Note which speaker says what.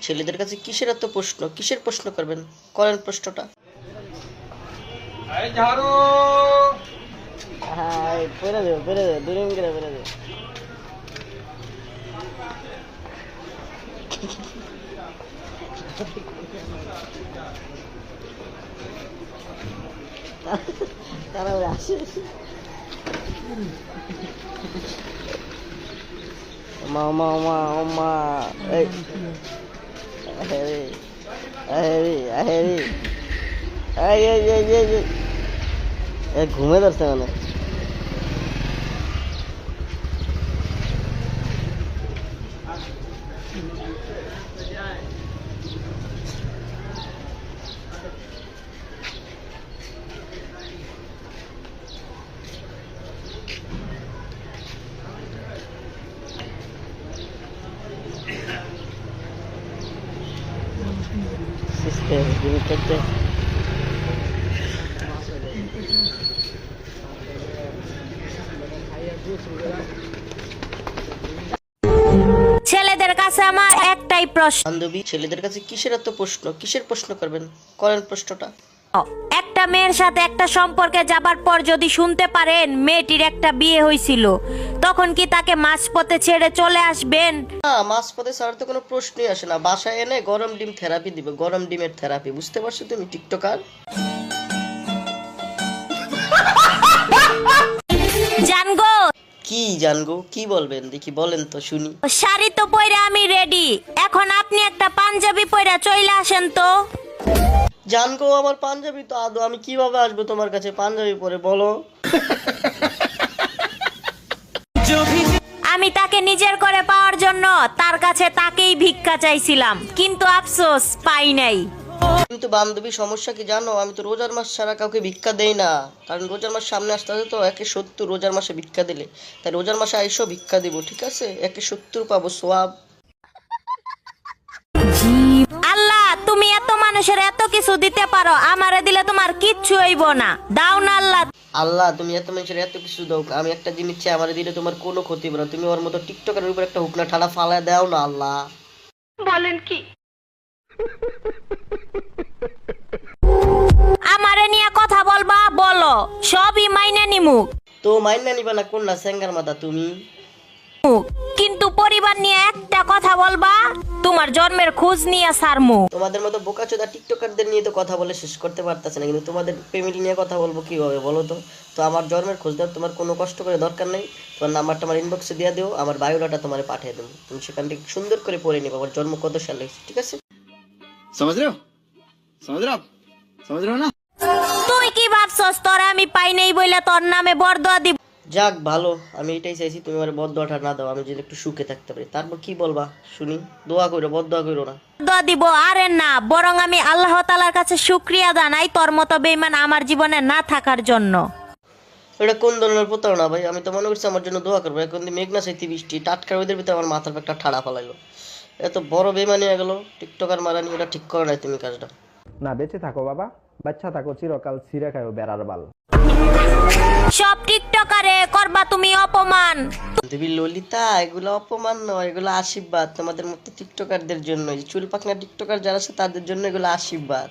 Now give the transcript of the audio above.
Speaker 1: ছেলেদের কাছে কিসের এত প্রশ্ন, কিসের প্রশ্ন করবেন, করেন প্রশ্নটা। ঘুমে ধরছে মানে
Speaker 2: ছেলেদের কাছে আমার একটাই প্রশ্ন।
Speaker 1: বান্ধবী, ছেলেদের কাছে কিসের এত প্রশ্ন, কিসের প্রশ্ন করবেন, করেন প্রশ্নটা।
Speaker 2: একটা মেয়ের সাথে একটা সম্পর্কে যাবার পর যদি শুনতে পারেন মেয়েটির একটা বিয়ে হয়েছিল, তখন কি তাকে মাঝপথে ছেড়ে চলে আসবেন?
Speaker 1: না, মাঝপথে ছাড়ার তো কোনো প্রশ্নই আসে না। বাসায় এনে গরম ডিম থেরাপি দিবে, গরম ডিমের থেরাপি। বুঝতে পারছো তুমি টিকটকার?
Speaker 2: জানগো
Speaker 1: কি জানগো, কি বলবেন দেখি, বলেন তো শুনি।
Speaker 2: শাড়ি তো পয়রা আমি রেডি, এখন আপনি একটা পাঞ্জাবি পয়রা চলে আসেন তো।
Speaker 1: জানগো, আমার পাঞ্জাবি তো আদৌ, আমি কিভাবে আসবো তোমার কাছে পাঞ্জাবি পরে, বলো।
Speaker 2: আমি তাকে নিজের করে পাওয়ার জন্য তার কাছে তাকেই ভিক্ষা চাইছিলাম, কিন্তু আফসোস পাই নাই।
Speaker 1: কিন্তু বান্ধবী, সমস্যা কি জানো? আমি তো রোজার মাস ছাড়া কাউকে ভিক্ষা দেই না, কারণ রোজার মাস সামনে আসতে আসতে তো 1/70 রোজার মাসে ভিক্ষা দিলে, তাই রোজার মাসে আইসো ভিক্ষা দিব, ঠিক আছে? 1/70 পাবো সোয়াব।
Speaker 2: আল্লাহ, তুমি এত মানুষের এত কিছু দিতে পারো, আমারে দিলে তোমার কিচ্ছু হইব না, দাও না আল্লাহ।
Speaker 1: আল্লাহ, তুমি এত মানুষের এত কিছু দাও, আমি একটা জিনিস চাই, আমার দিলে তোমার কোনো ক্ষতি হবে না। তুমি ওর মতো টিকটকের উপর একটা হুকনা ঠাড়া ফালায় দাও না আল্লাহ।
Speaker 2: বলেন কি? আমারে নিয়ে কথা বলবা বলো, সবই মাইনে নিমু।
Speaker 1: তো মাইনা নিবা না কোন না স্যাঙ্গার মাথা তুমি?
Speaker 2: কিন্তু পরিবার নিয়ে একটা কথা বলবা, তোমার জন্মের খোঁজ নিয়ে সারমু।
Speaker 1: তোমাদের মতো বোকাচোদা টিকটকারদের নিয়ে তো কথা বলে শেষ করতে পারতেছে না, কিন্তু তোমাদের ফ্যামিলি নিয়ে কথা বলবো কিভাবে বলো তো? তো আমার জন্মের খোঁজ দেওয়ার তোমার কোনো কষ্ট করে দরকার নেই। তোমার নাম্বারটা আমার ইনবক্সে দিয়ে দিও, আমার বায়োডাটা তোমার পাঠিয়ে দেবো, তুমি সেখান থেকে সুন্দর করে পড়ে নিবো আমার জন্ম কত সালে, ঠিক আছে?
Speaker 3: समझ रहे हो समझ रहे हो आप समझ रहे हो ना?
Speaker 2: তুই কি ভাবছস তোর আমি পাই নাই বইলা তোর নামে বরদোয়া দিব?
Speaker 1: যাক ভালো, আমি এটাই চাইছি, তুমি আমার বদদোয়াটা না দাও, আমি যদি একটু সুখে থাকতে পারি। তারপর কি বলবা শুনি? দোয়া করো, বদদোয়া করো না।
Speaker 2: দোয়া দিব আরে না, বরং আমি আল্লাহ তাআলার কাছে শুকরিয়া জানাই তোর মতো বেঈমান আমার জীবনে না থাকার জন্য।
Speaker 1: এটা কোন ধরনের প্রতারণা ভাই? আমি তো মনে করছি আমার জন্য দোয়া করবো, এখন মেঘনা চাইতে বৃষ্টি টাটকা ওদের ভিতরে আমার মাথার একটা ঠাড়া ফালাইলো। এত বড় বেমানি হয়ে গেল, টিকটকার মারানি, এটা ঠিক করো নাই তুমি কাজটা।
Speaker 4: না, বেঁচে থাকো বাবা, বাচ্চা থাকো চিরকাল, ছিঁড়ে খায়ও বেড়ার বাল।
Speaker 2: সব টিকটকারে করবা তুমি অপমান।
Speaker 1: দেবী ললিতা, এগুলো অপমান নয়, এগুলো আশীর্বাদ তোমাদের মতো টিকটকারদের জন্য। চুল পাকনা টিকটকার যারা আছে তাদের জন্য এগুলো আশীর্বাদ।